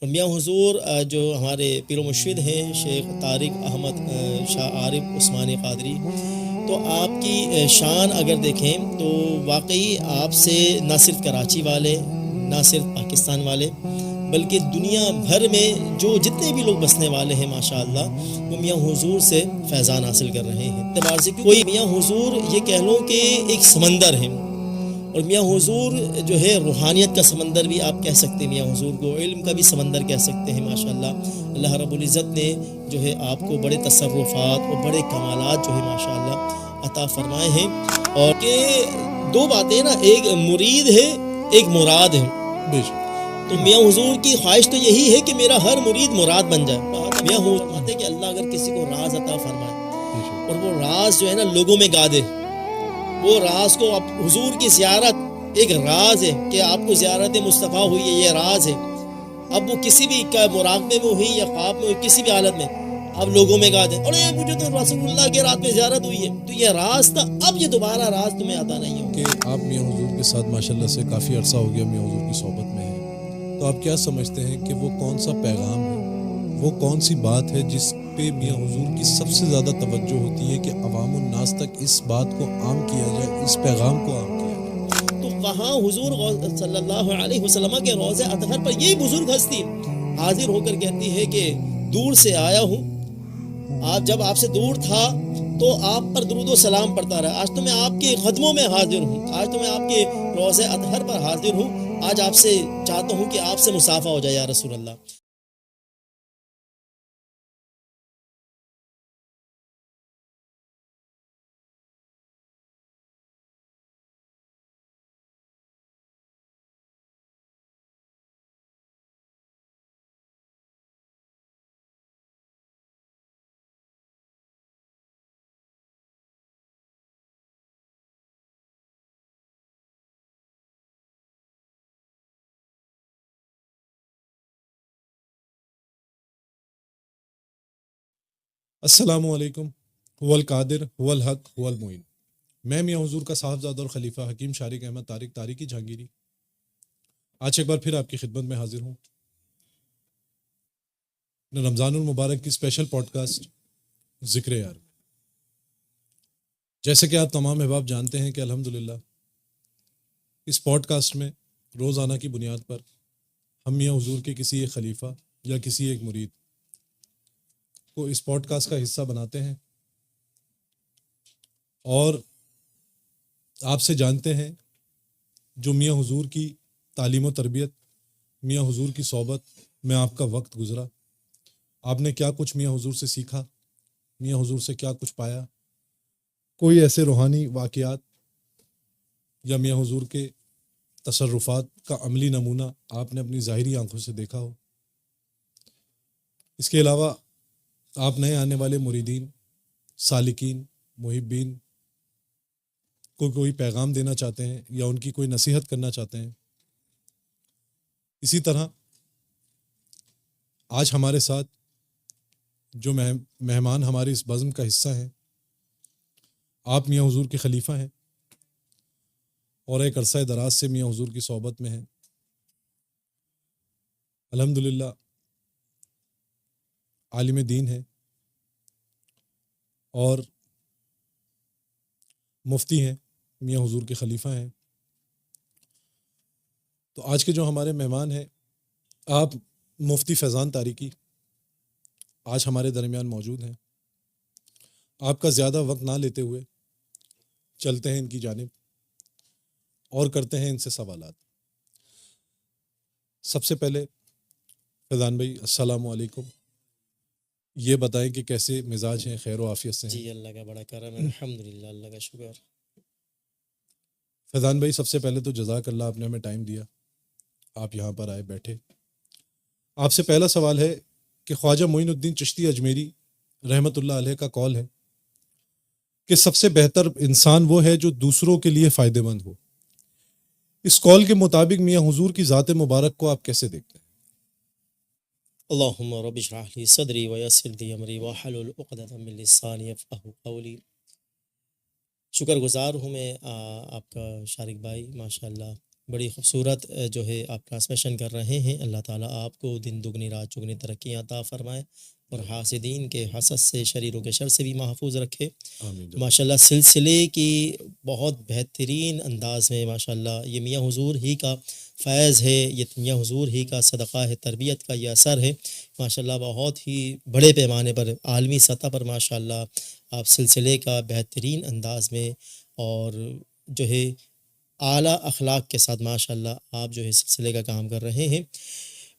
اور میاں حضور جو ہمارے پیر و مرشد ہیں شیخ طارق احمد شاہ عارف عثمانی قادری، تو آپ کی شان اگر دیکھیں تو واقعی آپ سے نہ صرف کراچی والے، نہ صرف پاکستان والے، بلکہ دنیا بھر میں جو جتنے بھی لوگ بسنے والے ہیں ماشاءاللہ، وہ میاں حضور سے فیضان حاصل کر رہے ہیں اعتبار سے، کوئی میاں حضور یہ کہہ لو کہ ایک سمندر ہے، اور میاں حضور جو ہے روحانیت کا سمندر بھی آپ کہہ سکتے ہیں، میاں حضور کو علم کا بھی سمندر کہہ سکتے ہیں ماشاءاللہ۔ اللہ رب العزت نے جو ہے آپ کو بڑے تصرفات اور بڑے کمالات جو ہے ماشاءاللہ عطا فرمائے ہیں، اور کہ دو باتیں نا، ایک مرید ہے ایک مراد ہے۔ تو میاں حضور کی خواہش تو یہی ہے کہ میرا ہر مرید مراد بن جائے۔ میاں حضور فرماتے ہیں کہ اللہ اگر کسی کو راز عطا فرمائے اور وہ راز جو ہے نا لوگوں میں گا دے، وہ راز کو اب حضور کی زیارت ایک راز ہے کہ آپ کو زیارت مصطفیٰ ہوئی ہے، یہ راز ہے۔ اب وہ کسی بھی مراقبے میں ہوئی یا خواب میں ہوئی، کسی بھی حالت میں آپ لوگوں میں گا دیں، اور مجھے تو رسول اللہ کے رات میں زیارت ہوئی ہے، تو یہ راز تھا، اب یہ دوبارہ راز تمہیں عطا نہیں ہو۔ کہ آپ میاں حضور کے ساتھ ماشاءاللہ سے کافی عرصہ ہو گیا میاں حضور کی صحبت میں ہیں، تو آپ کیا سمجھتے ہیں کہ وہ کون سا پیغام ہے، وہ کون سی بات ہے جس پہ میاں حضور کی سب سے زیادہ توجہ ہوتی ہے کہ عوام الناس تک اس بات کو عام کیا جائے، اس پیغام کو عام کیا جائے؟ تو وہاں حضور صلی اللہ علیہ وسلم کے روضہ اطہر پر یہی بزرگ ہستی حاضر ہو کر کہتی ہے کہ دور سے آیا ہوں، آپ جب آپ سے دور تھا تو آپ پر درود و سلام پڑھتا رہا، آج تو میں آپ کے قدموں میں حاضر ہوں، آج تو میں آپ کے روضہ اطہر پر حاضر ہوں، آج آپ سے چاہتا ہوں کہ آپ سے مصافحہ ہو جائے یا رسول اللہ۔ السلام علیکم، هو القادر هو الحق هو المعین۔ میں میاں حضور کا صاحبزادہ اور خلیفہ حکیم شارق احمد طارق طارقی جہانگیری آج ایک بار پھر آپ کی خدمت میں حاضر ہوں رمضان المبارک کی اسپیشل پوڈ کاسٹ ذکر یار۔ جیسے کہ آپ تمام احباب جانتے ہیں کہ الحمدللہ اس پوڈ کاسٹ میں روزانہ کی بنیاد پر ہم میاں حضور کے کسی ایک خلیفہ یا کسی ایک مرید کو اس پوڈ کاسٹ کا حصہ بناتے ہیں اور آپ سے جانتے ہیں جو میاں حضور کی تعلیم و تربیت، میاں حضور کی صحبت میں آپ کا وقت گزرا، آپ نے کیا کچھ میاں حضور سے سیکھا، میاں حضور سے کیا کچھ پایا، کوئی ایسے روحانی واقعات یا میاں حضور کے تصرفات کا عملی نمونہ آپ نے اپنی ظاہری آنکھوں سے دیکھا ہو۔ اس کے علاوہ آپ نئے آنے والے مریدین، سالکین، محبین کو کوئی پیغام دینا چاہتے ہیں یا ان کی کوئی نصیحت کرنا چاہتے ہیں۔ اسی طرح آج ہمارے ساتھ جو مہمان ہمارے اس بزم کا حصہ ہیں، آپ میاں حضور کے خلیفہ ہیں اور ایک عرصہ دراز سے میاں حضور کی صحبت میں ہیں۔ الحمدللہ عالم دین ہیں اور مفتی ہیں، میاں حضور کے خلیفہ ہیں۔ تو آج کے جو ہمارے مہمان ہیں، آپ مفتی فیضان طارقی آج ہمارے درمیان موجود ہیں۔ آپ کا زیادہ وقت نہ لیتے ہوئے چلتے ہیں ان کی جانب اور کرتے ہیں ان سے سوالات۔ سب سے پہلے فیضان بھائی السلام علیکم، یہ بتائیں کہ کیسے مزاج ہیں، خیر و عافیت سے ہیں؟ جی اللہ کا بڑا کرم ہے، الحمدللہ اللہ کا شکر۔ فیضان بھائی سب سے پہلے تو جزاک اللہ، آپ نے ہمیں ٹائم دیا، آپ یہاں پر آئے بیٹھے۔ آپ سے پہلا سوال ہے کہ خواجہ معین الدین چشتی اجمیری رحمۃ اللہ علیہ کا قول ہے کہ سب سے بہتر انسان وہ ہے جو دوسروں کے لیے فائدہ مند ہو۔ اس قول کے مطابق میاں حضور کی ذات مبارک کو آپ کیسے دیکھتے ہیں؟ اللہم رب اشرح لی صدری ویسر لی امری واحلل عقدۃ من لسانی یفقہوا قولی۔ شکر گزار ہوں میں آپ کا شارق بھائی، ماشاءاللہ بڑی خوبصورت جو ہے آپ ٹرانسمیشن کر رہے ہیں. اللہ تعالیٰ آپ کو دن دگنی رات چگنی ترقی عطا فرمائے اور حاسدین کے حسد سے، شریروں کے شر سے بھی محفوظ رکھے. آمین. ماشاءاللہ سلسلے کی بہت بہترین انداز میں ماشاءاللہ یہ میاں حضور ہی کا فیض ہے، یہ میاں حضور ہی کا صدقہ ہے، تربیت کا یہ اثر ہے. ماشاءاللہ بہت ہی بڑے پیمانے پر عالمی سطح پر ماشاءاللہ آپ سلسلے کا بہترین انداز میں اور جو ہے اعلیٰ اخلاق کے ساتھ ماشاءاللہ آپ جو ہے سلسلے کا کام کر رہے ہیں.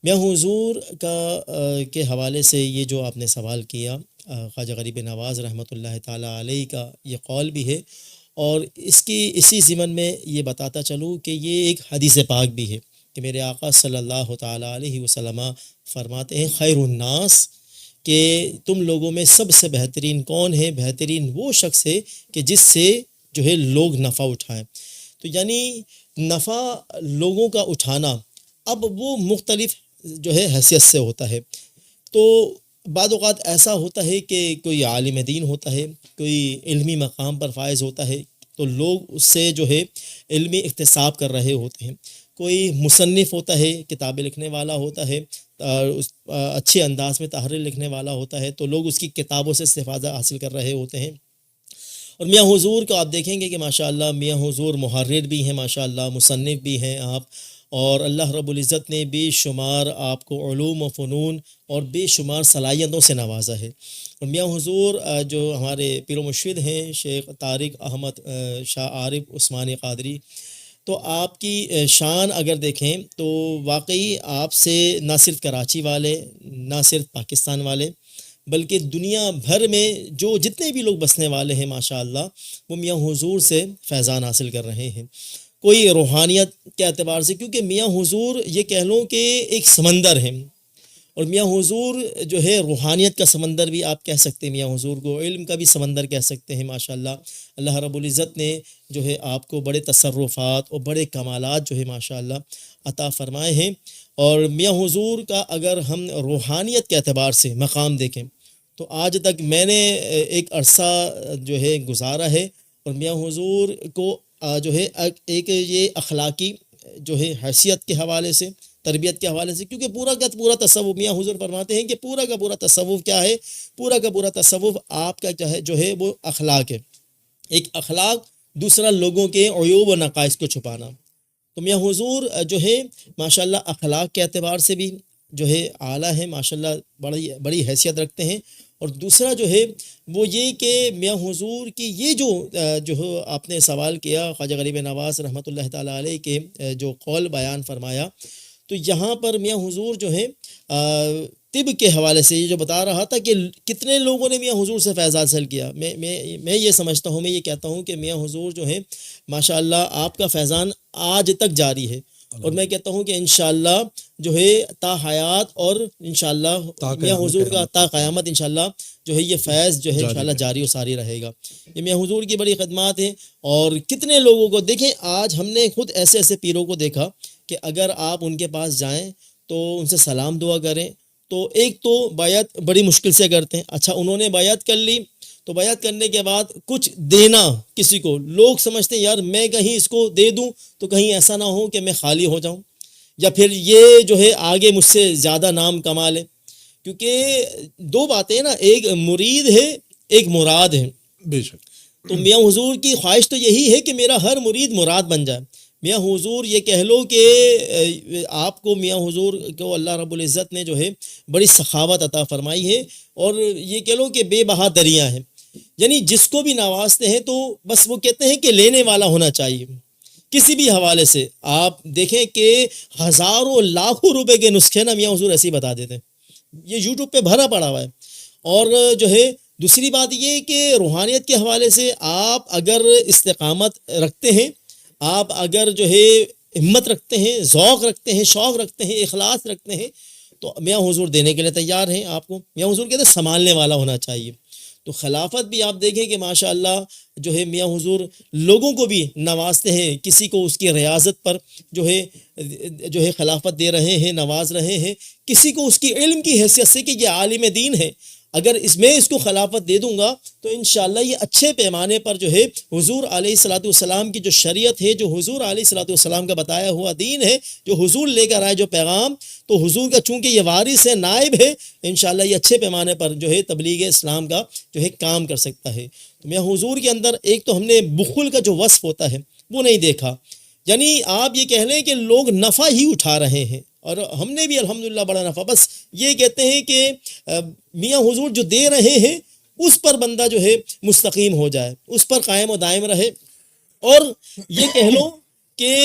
میاں حضور کا کے حوالے سے یہ جو آپ نے سوال کیا، خواجہ غریب نواز رحمۃ اللہ تعالیٰ علیہ کا یہ قول بھی ہے، اور اسی ضمن میں یہ بتاتا چلوں کہ یہ ایک حدیث پاک بھی ہے کہ میرے آقا صلی اللہ تعالیٰ علیہ وسلم فرماتے ہیں خیر الناس، کہ تم لوگوں میں سب سے بہترین کون ہے؟ بہترین وہ شخص ہے کہ جس سے جو ہے لوگ نفع اٹھائیں. تو یعنی نفع لوگوں کا اٹھانا اب وہ مختلف جو ہے حیثیت سے ہوتا ہے. تو بعض اوقات ایسا ہوتا ہے کہ کوئی عالم دین ہوتا ہے، کوئی علمی مقام پر فائز ہوتا ہے، تو لوگ اس سے جو ہے علمی اکتساب کر رہے ہوتے ہیں. کوئی مصنف ہوتا ہے، کتابیں لکھنے والا ہوتا ہے، اچھے انداز میں تحریر لکھنے والا ہوتا ہے، تو لوگ اس کی کتابوں سے استفادہ حاصل کر رہے ہوتے ہیں. اور میاں حضور کو آپ دیکھیں گے کہ ماشاءاللہ میاں حضور محرر بھی ہیں، ماشاءاللہ مصنف بھی ہیں آپ، اور اللہ رب العزت نے بے شمار آپ کو علوم و فنون اور بے شمار صلاحیتوں سے نوازا ہے. اور میاں حضور جو ہمارے پیر و مرشد ہیں شیخ طارق احمد شاہ عارف عثمانی قادری، تو آپ کی شان اگر دیکھیں تو واقعی آپ سے نہ صرف کراچی والے، نہ صرف پاکستان والے، بلکہ دنیا بھر میں جو جتنے بھی لوگ بسنے والے ہیں ماشاءاللہ وہ میاں حضور سے فیضان حاصل کر رہے ہیں. کوئی روحانیت کے اعتبار سے، کیونکہ میاں حضور یہ کہہ لوں کہ ایک سمندر ہے، اور میاں حضور جو ہے روحانیت کا سمندر بھی آپ کہہ سکتے ہیں، میاں حضور کو علم کا بھی سمندر کہہ سکتے ہیں. ماشاءاللہ اللہ رب العزت نے جو ہے آپ کو بڑے تصرفات اور بڑے کمالات جو ہے ماشاءاللہ عطا فرمائے ہیں. اور میاں حضور کا اگر ہم روحانیت کے اعتبار سے مقام دیکھیں تو آج تک میں نے ایک عرصہ جو ہے گزارا ہے، اور میاں حضور کو جو ہے ایک یہ اخلاقی جو ہے حیثیت کے حوالے سے، تربیت کے حوالے سے، کیونکہ پورا کا پورا تصوف میاں حضور فرماتے ہیں کہ پورا کا پورا تصوف کیا ہے؟ پورا کا پورا تصوف آپ کا جو ہے وہ اخلاق ہے. ایک اخلاق، دوسرا لوگوں کے عیوب و نقائص کو چھپانا. تو میاں حضور جو ہے ماشاءاللہ اخلاق کے اعتبار سے بھی جو ہے اعلیٰ ہے، ماشاءاللہ بڑی حیثیت رکھتے ہیں. اور دوسرا جو ہے وہ یہ کہ میاں حضور کی یہ جو آپ نے سوال کیا خواجہ غریب نواز رحمۃ اللہ تعالیٰ علیہ کے جو قول بیان فرمایا، تو یہاں پر میاں حضور جو ہے طب کے حوالے سے یہ جو بتا رہا تھا کہ کتنے لوگوں نے میاں حضور سے فیض حاصل کیا. میں یہ سمجھتا ہوں، میں یہ کہتا ہوں کہ میاں حضور جو ہے ماشاءاللہ آپ کا فیضان آج تک جاری ہے، اور میں کہتا ہوں کہ انشاءاللہ جو ہے تا حیات اور انشاءاللہ میاں حضور کا تا قیامت انشاءاللہ جو ہے یہ فیض جو ہے انشاءاللہ جاری و ساری رہے گا. یہ میاں حضور کی بڑی خدمات ہیں. اور کتنے لوگوں کو دیکھیں، آج ہم نے خود ایسے ایسے پیروں کو دیکھا کہ اگر آپ ان کے پاس جائیں تو ان سے سلام دعا کریں تو ایک تو بیعت بڑی مشکل سے کرتے ہیں. اچھا انہوں نے بیعت کر لی، تو بیعت کرنے کے بعد کچھ دینا کسی کو، لوگ سمجھتے ہیں یار میں کہیں اس کو دے دوں تو کہیں ایسا نہ ہو کہ میں خالی ہو جاؤں، یا پھر یہ جو ہے آگے مجھ سے زیادہ نام کما لے. کیونکہ دو باتیں نا، ایک مرید ہے، ایک مراد ہے. بے شک. تو میاں حضور کی خواہش تو یہی ہے کہ میرا ہر مرید مراد بن جائے. میاں حضور یہ کہہ لو کہ آپ کو میاں حضور کو اللہ رب العزت نے جو ہے بڑی سخاوت عطا فرمائی ہے، اور یہ کہہ لو کہ بے بہا دریا ہیں. یعنی جس کو بھی نوازتے ہیں تو بس وہ کہتے ہیں کہ لینے والا ہونا چاہیے. کسی بھی حوالے سے آپ دیکھیں کہ ہزاروں لاکھوں روپے کے نسخے نا میاں حضور ایسے ہی بتا دیتے ہیں. یہ یوٹیوب پہ بھرا پڑا ہوا ہے. اور جو ہے دوسری بات یہ کہ روحانیت کے حوالے سے آپ اگر استقامت رکھتے ہیں، آپ اگر جو ہے ہمت رکھتے ہیں، ذوق رکھتے ہیں، شوق رکھتے ہیں، اخلاص رکھتے ہیں، تو میاں حضور دینے کے لیے تیار ہیں آپ کو. میاں حضور کہتے ہیں سنبھالنے والا ہونا چاہیے. تو خلافت بھی آپ دیکھیں کہ ماشاءاللہ جو ہے میاں حضور لوگوں کو بھی نوازتے ہیں، کسی کو اس کی ریاضت پر جو ہے خلافت دے رہے ہیں، نواز رہے ہیں، کسی کو اس کی علم کی حیثیت سے کہ یہ عالم دین ہے. اگر اس کو خلافت دے دوں گا تو انشاءاللہ یہ اچھے پیمانے پر جو ہے حضور علیہ الصلوۃ والسلام کی جو شریعت ہے، جو حضور علیہ الصلوۃ والسلام کا بتایا ہوا دین ہے، جو حضور لے کر آئے جو پیغام، تو حضور کا چونکہ یہ وارث ہے، نائب ہے، انشاءاللہ یہ اچھے پیمانے پر جو ہے تبلیغ اسلام کا جو ہے کام کر سکتا ہے۔ تو میاں حضور کے اندر ایک تو ہم نے بخل کا جو وصف ہوتا ہے وہ نہیں دیکھا، یعنی آپ یہ کہہ لیں کہ لوگ نفع ہی اٹھا رہے ہیں، اور ہم نے بھی الحمدللہ بڑا نفع، بس یہ کہتے ہیں کہ میاں حضور جو دے رہے ہیں اس پر بندہ جو ہے مستقیم ہو جائے، اس پر قائم و دائم رہے، اور یہ کہہ لو کہ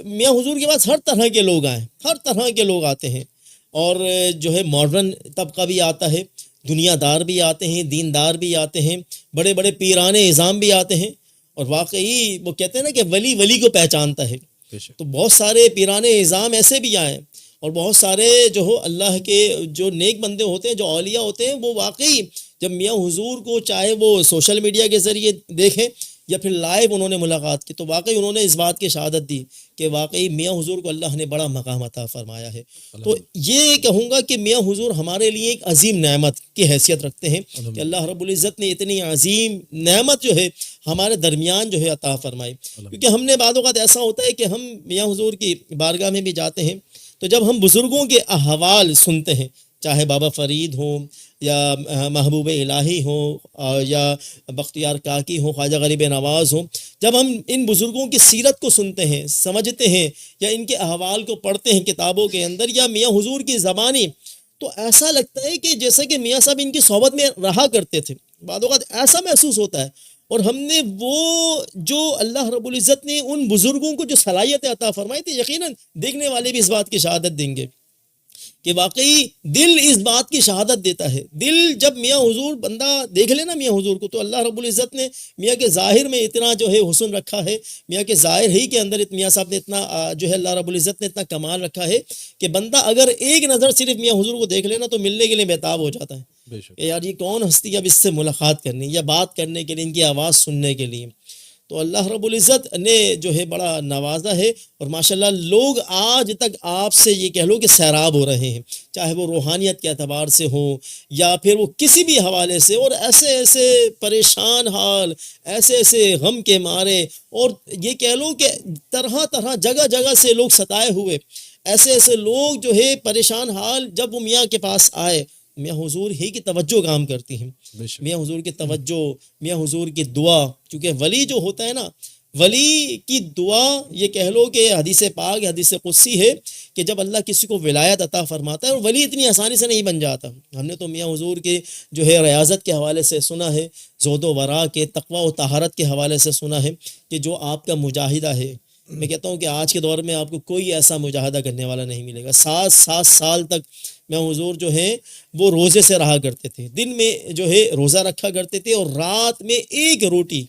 میاں حضور کے پاس ہر طرح کے لوگ آئیں، ہر طرح کے لوگ آتے ہیں، اور جو ہے ماڈرن طبقہ بھی آتا ہے، دنیا دار بھی آتے ہیں، دیندار بھی آتے ہیں، بڑے بڑے پیران اعظام بھی آتے ہیں، اور واقعی وہ کہتے ہیں نا کہ ولی ولی کو پہچانتا ہے، تو بہت سارے پیران اعظام ایسے بھی آئے، اور بہت سارے جو ہو اللہ کے جو نیک بندے ہوتے ہیں، جو اولیاء ہوتے ہیں، وہ واقعی جب میاں حضور کو چاہے وہ سوشل میڈیا کے ذریعے دیکھیں یا پھر لائیو انہوں نے ملاقات کی، تو واقعی انہوں نے اس بات کی شہادت دی کہ واقعی میاں حضور کو اللہ نے بڑا مقام عطا فرمایا ہے۔ تو یہ کہوں گا کہ میاں حضور ہمارے لیے ایک عظیم نعمت کی حیثیت رکھتے ہیں کہ اللہ رب العزت نے اتنی عظیم نعمت جو ہے ہمارے درمیان جو ہے عطا فرمائی، کیونکہ ہم نے بعض اوقات ایسا ہوتا ہے کہ ہم میاں حضور کی بارگاہ میں بھی جاتے ہیں، تو جب ہم بزرگوں کے احوال سنتے ہیں، چاہے بابا فرید ہوں یا محبوب الہی ہوں یا بختیار کاکی ہوں، خواجہ غریب نواز ہوں، جب ہم ان بزرگوں کی سیرت کو سنتے ہیں، سمجھتے ہیں، یا ان کے احوال کو پڑھتے ہیں کتابوں کے اندر یا میاں حضور کی زبانی، تو ایسا لگتا ہے کہ جیسے کہ میاں صاحب ان کی صحبت میں رہا کرتے تھے، بعض اوقات ایسا محسوس ہوتا ہے، اور ہم نے وہ جو اللہ رب العزت نے ان بزرگوں کو جو صلاحیتیں عطا فرمائی تھی، یقیناً دیکھنے والے بھی اس بات کی شہادت دیں گے کہ واقعی دل اس بات کی شہادت دیتا ہے۔ دل جب میاں حضور بندہ دیکھ لینا میاں حضور کو، تو اللہ رب العزت نے میاں کے ظاہر میں اتنا جو ہے حسن رکھا ہے، میاں کے ظاہر ہی کے اندر میاں صاحب نے اتنا جو ہے اللہ رب العزت نے اتنا کمال رکھا ہے کہ بندہ اگر ایک نظر صرف میاں حضور کو دیکھ لینا تو ملنے کے لیے بےتاب ہو جاتا ہے کہ یار یہ کون ہستی اب اس سے ملاقات کرنی یا بات کرنے کے لیے، ان کی آواز سننے کے لیے۔ تو اللہ رب العزت نے جو ہے بڑا نوازا ہے، اور ماشاءاللہ لوگ آج تک آپ سے یہ کہہ لو کہ سیراب ہو رہے ہیں، چاہے وہ روحانیت کے اعتبار سے ہوں یا پھر وہ کسی بھی حوالے سے، اور ایسے ایسے پریشان حال، ایسے ایسے غم کے مارے، اور یہ کہہ لو کہ طرح طرح جگہ جگہ سے لوگ ستائے ہوئے، ایسے ایسے لوگ جو ہے پریشان حال، جب وہ میاں کے پاس آئے، میاں حضور ہی کی توجہ کام کرتی ہیں، میاں حضور کی توجہ، میاں حضور کی دعا، کیونکہ ولی جو ہوتا ہے نا، ولی کی دعا یہ کہہ لو کہ حدیث پاک، حدیث قدسی ہے کہ جب اللہ کسی کو ولایت عطا فرماتا ہے، اور ولی اتنی آسانی سے نہیں بن جاتا۔ ہم نے تو میاں حضور کے جو ہے ریاضت کے حوالے سے سنا ہے، زہد و ورع کے، تقوی و طہارت کے حوالے سے سنا ہے کہ جو آپ کا مجاہدہ ہے، میں کہتا ہوں کہ آج کے دور میں آپ کو کوئی ایسا مجاہدہ کرنے والا نہیں ملے گا۔ 7 سال تک میاں حضور جو ہیں وہ روزے سے رہا کرتے تھے، دن میں جو ہے روزہ رکھا کرتے تھے، اور رات میں ایک روٹی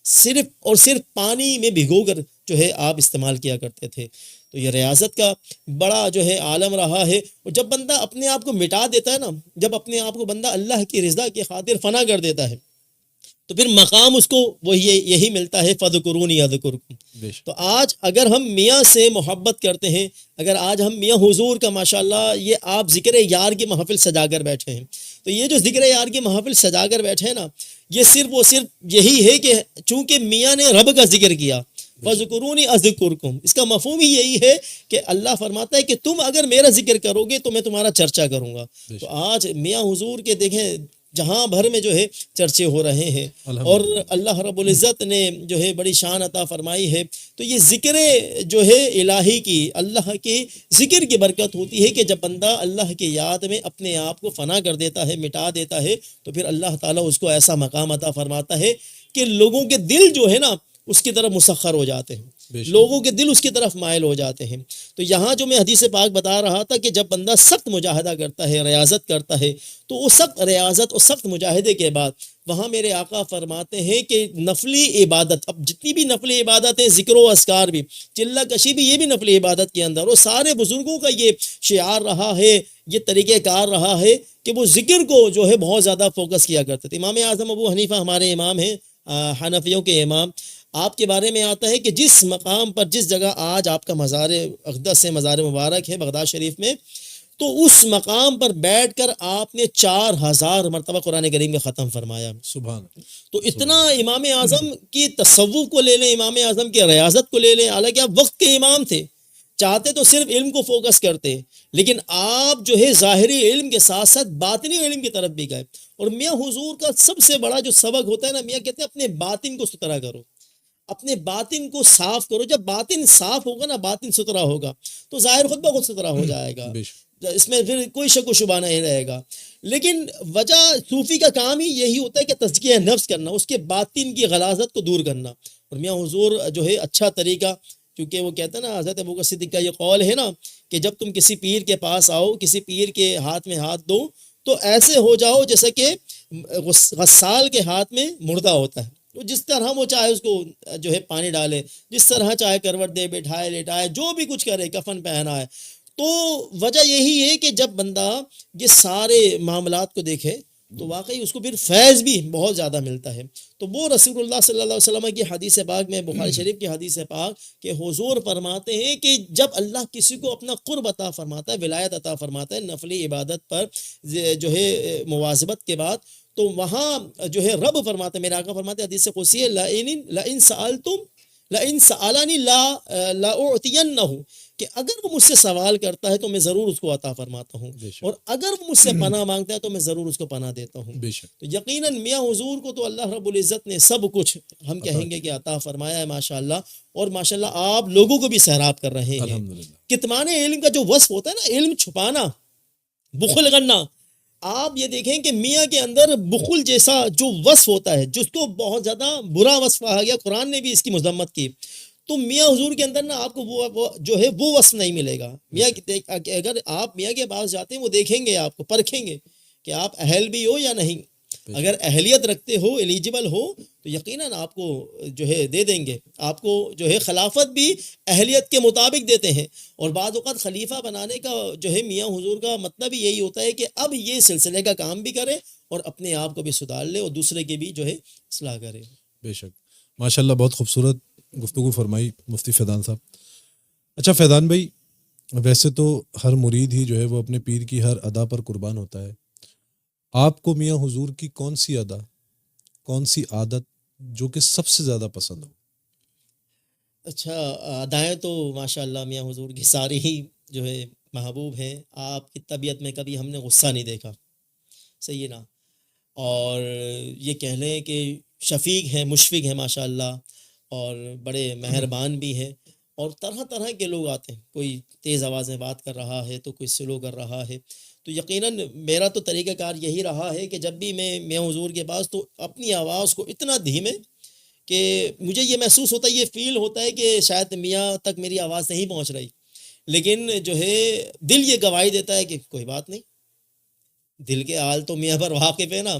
صرف اور صرف پانی میں بھگو کر جو ہے آپ استعمال کیا کرتے تھے۔ تو یہ ریاضت کا بڑا جو ہے عالم رہا ہے، اور جب بندہ اپنے آپ کو مٹا دیتا ہے نا، جب اپنے آپ کو بندہ اللہ کی رضا کی خاطر فنا کر دیتا ہے، تو پھر مقام اس کو وہ یہی ملتا ہے، فَاذْكُرُونِی اذْکُرْکُم۔ تو آج اگر ہم میاں سے محبت کرتے ہیں، اگر آج ہم میاں حضور کا ماشاءاللہ یہ آپ ذکر یار کی محفل سجا کر بیٹھے ہیں، تو یہ جو ذکر یار کی محفل سجا کر بیٹھے ہیں نا، یہ صرف یہی ہے کہ چونکہ میاں نے رب کا ذکر کیا، فَاذْكُرُونِی اذْکُرْکُم، اس کا مفہوم ہی یہی ہے کہ اللہ فرماتا ہے کہ تم اگر میرا ذکر کرو گے تو میں تمہارا چرچا کروں گا۔ تو آج میاں حضور کے دیکھیں جہاں بھر میں جو ہے چرچے ہو رہے ہیں، اور اللہ رب العزت نے جو ہے بڑی شان عطا فرمائی ہے۔ تو یہ ذکر جو ہے الہی کی، اللہ کے ذکر کی برکت ہوتی ہے کہ جب بندہ اللہ کی یاد میں اپنے آپ کو فنا کر دیتا ہے، مٹا دیتا ہے، تو پھر اللہ تعالیٰ اس کو ایسا مقام عطا فرماتا ہے کہ لوگوں کے دل جو ہے نا اس کی طرف مسخر ہو جاتے ہیں، لوگوں کے دل اس کی طرف مائل ہو جاتے ہیں۔ تو یہاں جو میں حدیث پاک بتا رہا تھا کہ جب بندہ سخت مجاہدہ کرتا ہے، ریاضت کرتا ہے، تو وہ سخت ریاضت اور سخت مجاہدے کے بعد وہاں میرے آقا فرماتے ہیں کہ نفلی عبادت، اب جتنی بھی نفلی عبادت ہے، ذکر و اذکار بھی، چلہ کشی بھی، یہ بھی نفلی عبادت کے اندر، اور سارے بزرگوں کا یہ شعار رہا ہے، یہ طریقہ کار رہا ہے کہ وہ ذکر کو جو ہے بہت زیادہ فوکس کیا کرتے تھے۔ امام اعظم ابو حنیفہ ہمارے امام ہیں، حنفیوں کے امام، آپ کے بارے میں آتا ہے کہ جس مقام پر، جس جگہ آج آپ کا مزار اقدس ہے، مزار مبارک ہے بغداد شریف میں، تو اس مقام پر بیٹھ کر آپ نے 4000 مرتبہ قرآن کریم کا ختم فرمایا. سبحان. تو اتنا امام اعظم کی تصوف کو لے لیں, امام اعظم کی ریاضت کو لے لیں, حالانکہ آپ وقت کے امام تھے, چاہتے تو صرف علم کو فوکس کرتے, لیکن آپ جو ہے ظاہری علم کے ساتھ ساتھ باطنی علم کی طرف بھی گئے. اور میاں حضور کا سب سے بڑا جو سبق ہوتا ہے نا, میاں کہتے ہیں اپنے باطن کو ستھرا کرو, اپنے باطن کو صاف کرو. جب باطن صاف ہوگا نا, باطن ستھرا ہوگا, تو ظاہر خود بخود ستھرا ہو جائے گا, اس میں پھر کوئی شک و شبہ نہیں رہے گا. لیکن وجہ صوفی کا کام ہی یہی ہوتا ہے کہ تزکیہ نفس کرنا, اس کے باطن کی غلاظت کو دور کرنا. اور میاں حضور جو ہے اچھا طریقہ, کیونکہ وہ کہتے ہیں نا, حضرت ابوبکر صدیق کا یہ قول ہے نا کہ جب تم کسی پیر کے پاس آؤ, کسی پیر کے ہاتھ میں ہاتھ دو, تو ایسے ہو جاؤ جیسے کہ غسال کے ہاتھ میں مردہ ہوتا ہے. تو جس طرح وہ چاہے اس کو جو ہے پانی ڈالے, جس طرح چاہے کروٹ دے, بیٹھائے لیٹائے, جو بھی کچھ کرے, کفن پہنائے. تو وجہ یہی ہے کہ جب بندہ یہ سارے معاملات کو دیکھے تو واقعی اس کو پھر فیض بھی بہت زیادہ ملتا ہے. تو وہ رسول اللہ صلی اللہ علیہ وسلم کی حدیث پاک میں, بخاری شریف کی حدیث پاک کہ حضور فرماتے ہیں کہ جب اللہ کسی کو اپنا قرب عطا فرماتا ہے, ولایت عطا فرماتا ہے نفلی عبادت پر جو ہے مواظبت کے بعد, تو وہاں جو ہے رب فرماتے ہیں, میرے آقا فرماتے ہیں حدیث قدسی ہے, لئن سألتم لئن سألنی لأعطینہ, کہ اگر وہ مجھ سے سوال کرتا ہے تو میں ضرور اس کو عطا فرماتا ہوں, اور اگر وہ مجھ سے پناہ مانگتا ہے تو میں ضرور اس کو پناہ دیتا ہوں. تو یقیناً میاں حضور کو تو اللہ رب العزت نے سب کچھ ہم کہیں گے کہ عطا فرمایا ہے ماشاءاللہ. اور ماشاءاللہ آپ لوگوں کو بھی سیراب کر رہے ہیں. کتمان علم کا جو وصف ہوتا ہے نا, علم چھپانا, بخل کرنا, آپ یہ دیکھیں کہ میاں کے اندر بخل جیسا جو وصف ہوتا ہے, جس کو بہت زیادہ برا وصف کہا گیا, قرآن نے بھی اس کی مذمت کی, تو میاں حضور کے اندر نا آپ کو وہ جو ہے وہ وصف نہیں ملے گا. میاں اگر آپ میاں کے پاس جاتے ہیں, وہ دیکھیں گے, آپ کو پرکھیں گے کہ آپ اہل بھی ہو یا نہیں. اگر اہلیت رکھتے ہو, ایلیجبل ہو, تو یقیناً آپ کو جو ہے دے دیں گے. آپ کو جو ہے خلافت بھی اہلیت کے مطابق دیتے ہیں. اور بعض اوقات خلیفہ بنانے کا جو ہے میاں حضور کا مطلب یہی ہوتا ہے کہ اب یہ سلسلے کا کام بھی کرے اور اپنے آپ کو بھی سدھار لے اور دوسرے کی بھی جو ہے اصلاح کرے. بے شک, ماشاءاللہ بہت خوبصورت گفتگو فرمائی مفتی فیضان صاحب. اچھا فیضان بھائی, ویسے تو ہر مرید ہی جو ہے وہ اپنے پیر کی ہر ادا پر قربان ہوتا ہے. آپ کو میاں حضور کی کون سی ادا, کون سی عادت جو کہ سب سے زیادہ پسند ہو؟ اچھا, ادائیں تو ماشاءاللہ میاں حضور کی ساری ہی جو ہے محبوب ہیں. آپ کی طبیعت میں کبھی ہم نے غصہ نہیں دیکھا, صحیح ہے نا, اور یہ کہہ لیں کہ شفیق ہیں, مشفق ہیں ماشاءاللہ, اور بڑے مہربان بھی ہیں. اور طرح طرح کے لوگ آتے ہیں, کوئی تیز آواز میں بات کر رہا ہے تو کوئی سلو کر رہا ہے. تو یقیناً میرا تو طریقہ کار یہی رہا ہے کہ جب بھی میں میاں حضور کے پاس, تو اپنی آواز کو اتنا دھیمے کہ مجھے یہ محسوس ہوتا ہے, یہ فیل ہوتا ہے کہ شاید میاں تک میری آواز نہیں پہنچ رہی, لیکن جو ہے دل یہ گواہی دیتا ہے کہ کوئی بات نہیں, دل کے حال تو میاں پر واقف ہے نا.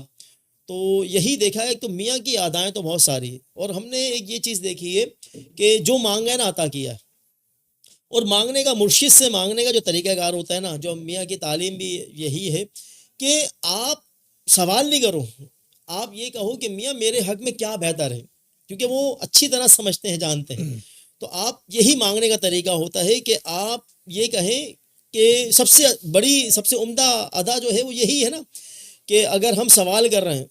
تو یہی دیکھا ہے, تو میاں کی ادائیں تو بہت ساری, اور ہم نے ایک یہ چیز دیکھی ہے کہ جو مانگا ہے نا عطا کیا ہے. اور مانگنے کا, مرشد سے مانگنے کا جو طریقہ کار ہوتا ہے نا, جو میاں کی تعلیم بھی یہی ہے کہ آپ سوال نہیں کرو, آپ یہ کہو کہ میاں میرے حق میں کیا بہتر ہے, کیونکہ وہ اچھی طرح سمجھتے ہیں, جانتے ہیں. تو آپ یہی مانگنے کا طریقہ ہوتا ہے کہ آپ یہ کہیں کہ سب سے بڑی, سب سے عمدہ ادا جو ہے وہ یہی ہے نا کہ اگر ہم سوال کر رہے ہیں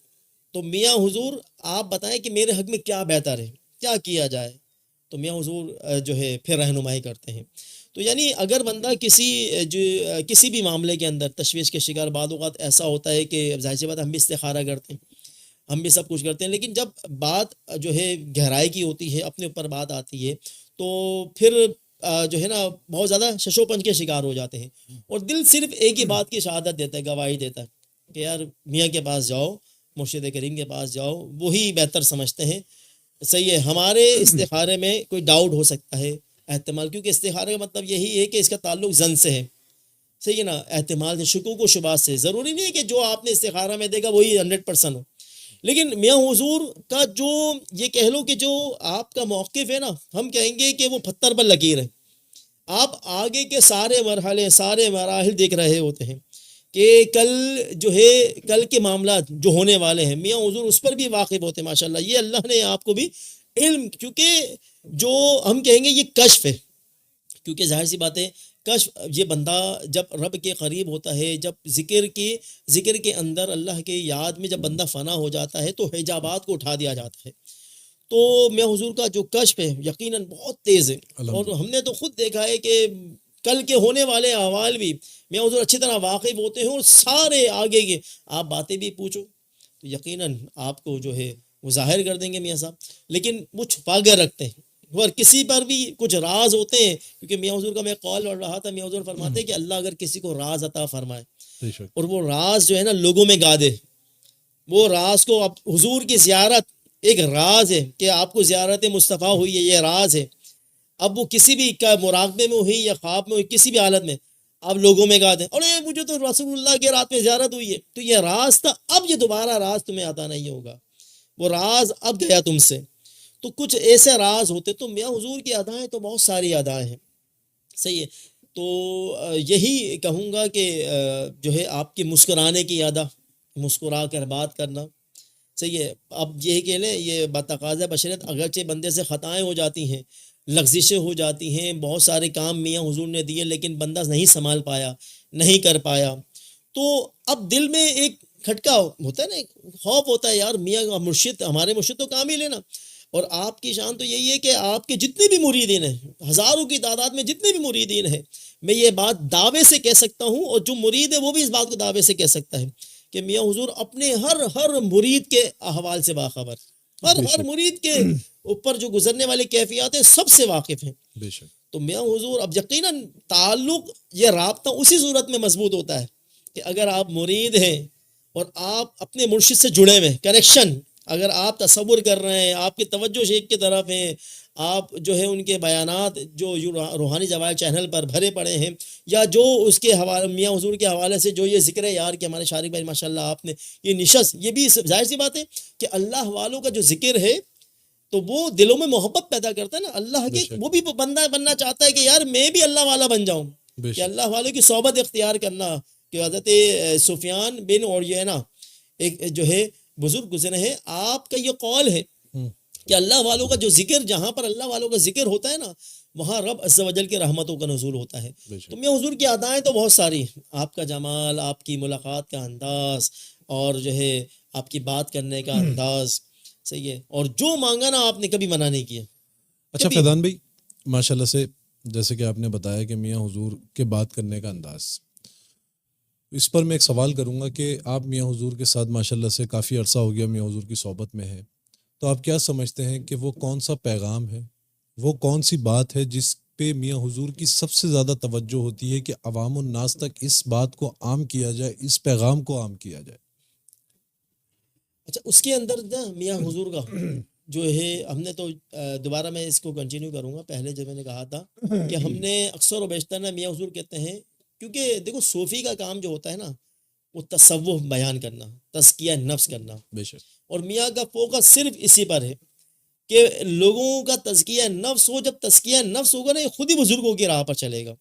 تو میاں حضور آپ بتائیں کہ میرے حق میں کیا بہتر ہے, کیا کیا جائے. تو میاں حضور جو ہے پھر رہنمائی کرتے ہیں. تو یعنی اگر بندہ کسی بھی معاملے کے اندر تشویش کے شکار, بعض اوقات ایسا ہوتا ہے کہ ظاہر سی بات ہم بھی استخارہ کرتے ہیں, ہم بھی سب کچھ کرتے ہیں, لیکن جب بات جو ہے گہرائی کی ہوتی ہے, اپنے اوپر بات آتی ہے, تو پھر جو ہے نا بہت زیادہ ششو پنج کے شکار ہو جاتے ہیں. اور دل صرف ایک ہی بات کی شہادت دیتا ہے, گواہی دیتا ہے کہ یار میاں کے پاس جاؤ, مرشد کریم کے پاس جاؤ, وہی بہتر سمجھتے ہیں. صحیح ہے, ہمارے استخارے میں کوئی ڈاؤٹ ہو سکتا ہے, احتمال, کیونکہ استخارے کا مطلب یہی ہے کہ اس کا تعلق زن سے ہے, صحیح ہے نا, احتمال سے, شکوک و شبہات سے. ضروری نہیں ہے کہ جو آپ نے استخارہ میں دیکھا وہی 100% ہو, لیکن میاں حضور کا جو یہ کہہ لو کہ جو آپ کا موقف ہے نا, ہم کہیں گے کہ وہ پتھر پر لکیر ہے. آپ آگے کے سارے مرحلے, سارے مراحل دیکھ رہے ہوتے ہیں کہ کل جو ہے, کل کے معاملات جو ہونے والے ہیں, میاں حضور اس پر بھی واقف ہوتے ہیں ماشاءاللہ. یہ اللہ نے آپ کو بھی علم, کیونکہ جو ہم کہیں گے یہ کشف ہے, کیونکہ ظاہر سی بات ہے کشف یہ بندہ جب رب کے قریب ہوتا ہے، جب ذکر کے اندر اللہ کے یاد میں جب بندہ فنا ہو جاتا ہے تو حجابات کو اٹھا دیا جاتا ہے. تو میاں حضور کا جو کشف ہے یقیناً بہت تیز ہے، اور ہم نے تو خود دیکھا ہے کہ کل کے ہونے والے احوال بھی میاں حضور اچھی طرح واقف ہوتے ہیں، اور سارے آگے کے آپ باتیں بھی پوچھو تو یقیناً آپ کو جو ہے وہ ظاہر کر دیں گے میاں صاحب، لیکن وہ چھپا کر رکھتے ہیں. اور کسی پر بھی کچھ راز ہوتے ہیں، کیونکہ میاں حضور کا میں قول پڑھ رہا تھا، میاں حضور فرماتے ہیں کہ اللہ اگر کسی کو راز عطا فرمائے اور وہ راز جو ہے نا لوگوں میں گا دے، وہ راز کو اب حضور کی زیارت ایک راز ہے کہ آپ کو زیارت مصطفیٰ ہوئی ہے، یہ راز ہے. اب وہ کسی بھی مراقبے میں ہوئی یا خواب میں ہوئی، کسی بھی حالت میں آپ لوگوں میں گا دیں اور مجھے تو رسول اللہ کے رات میں زیارت ہوئی ہے، تو یہ راز تھا، اب یہ دوبارہ راز تمہیں عطا نہیں ہوگا، وہ راز اب گیا تم سے. تو کچھ ایسے راز ہوتے. تو میاں حضور کی ادائیں تو بہت ساری ادائیں ہیں، صحیح ہے. تو یہی کہوں گا کہ جو ہے آپ کی مسکرانے کی ادا، مسکرا کر بات کرنا، صحیح ہے. اب یہ کہہ لیں یہ بتقاضۂ بشریت اگرچہ بندے سے خطائیں ہو جاتی ہیں، لغزشیں ہو جاتی ہیں، بہت سارے کام میاں حضور نے دیے لیکن بندہ نہیں سنبھال پایا، نہیں کر پایا، تو اب دل میں ایک کھٹکا ہوتا ہے نا، ایک خوف ہوتا ہے، یار میاں مرشد ہمارے مرشد تو کامل ہے نا. اور آپ کی شان تو یہی ہے کہ آپ کے جتنے بھی مریدین ہیں، ہزاروں کی تعداد میں جتنے بھی مریدین ہیں، میں یہ بات دعوے سے کہہ سکتا ہوں، اور جو مرید ہے وہ بھی اس بات کو دعوے سے کہہ سکتا ہے کہ میاں حضور اپنے ہر مرید کے احوال سے باخبر، ہر مرید کے اوپر جو گزرنے والی کیفیات ہیں سب سے واقف ہیں. تو میاں حضور اب یقیناً تعلق، یہ رابطہ اسی صورت میں مضبوط ہوتا ہے کہ اگر آپ مرید ہیں اور آپ اپنے مرشد سے جڑے ہوئے، کنیکشن اگر آپ تصور کر رہے ہیں، آپ کی توجہ شیخ کی طرف ہیں، آپ جو ہے ان کے بیانات جو روحانی جواہر چینل پر بھرے پڑے ہیں، یا جو اس کے حوالے میاں حضور کے حوالے سے جو یہ ذکر ہے یار کہ ہمارے شارق بھائی ماشاءاللہ آپ نے یہ نشست، یہ بھی ظاہر سی بات ہے کہ اللہ والوں کا جو ذکر ہے تو وہ دلوں میں محبت پیدا کرتا ہے نا اللہ کے. وہ بھی بندہ بننا چاہتا ہے کہ یار میں بھی اللہ والا بن جاؤں، کہ اللہ والوں کی صحبت اختیار کرنا. کہ حضرت سفیان بن عیینہ ایک جو ہے بزرگ گزرے ہیں، آپ کا یہ قول ہے کہ اللہ والوں کا جو ذکر، جہاں پر اللہ والوں کا ذکر ہوتا ہے نا وہاں رب عز و جل کی رحمتوں کا نزول ہوتا ہے. تو میاں حضور کی ادائیں تو بہت ساری، آپ کا جمال، آپ کی ملاقات کا انداز، اور جو ہے آپ کی بات کرنے کا انداز، صحیح ہے، اور جو مانگا نا آپ نے کبھی منع نہیں کیا. اچھا فیضان بھائی، ماشاءاللہ سے جیسے کہ آپ نے بتایا کہ میاں حضور کے بات کرنے کا انداز، اس پر میں ایک سوال کروں گا کہ آپ میاں حضور کے ساتھ ماشاءاللہ سے کافی عرصہ ہو گیا میاں حضور کی صحبت میں ہے، تو آپ کیا سمجھتے ہیں کہ وہ کون سا پیغام ہے، وہ کون سی بات ہے جس پہ میاں حضور کی سب سے زیادہ توجہ ہوتی ہے کہ عوام الناس تک اس بات کو عام کیا جائے، اس پیغام کو عام کیا جائے؟ اچھا، اس کے اندر نا میاں حضور کا جو ہے، ہم نے تو دوبارہ میں اس کو کنٹینیو کروں گا، پہلے جو میں نے کہا تھا کہ ہم نے اکثر و بیشتر نا میاں حضور کہتے ہیں، کیونکہ دیکھو صوفی کا کام جو ہوتا ہے نا وہ تصوف بیان کرنا، تزکیہ نفس کرنا، بے شک. اور میاں کا فوکس صرف اسی پر ہے کہ لوگوں کا تزکیہ نفس ہو. جب تزکیہ نفس ہوگا نا یہ خود ہی بزرگوں کی راہ پر چلے گا.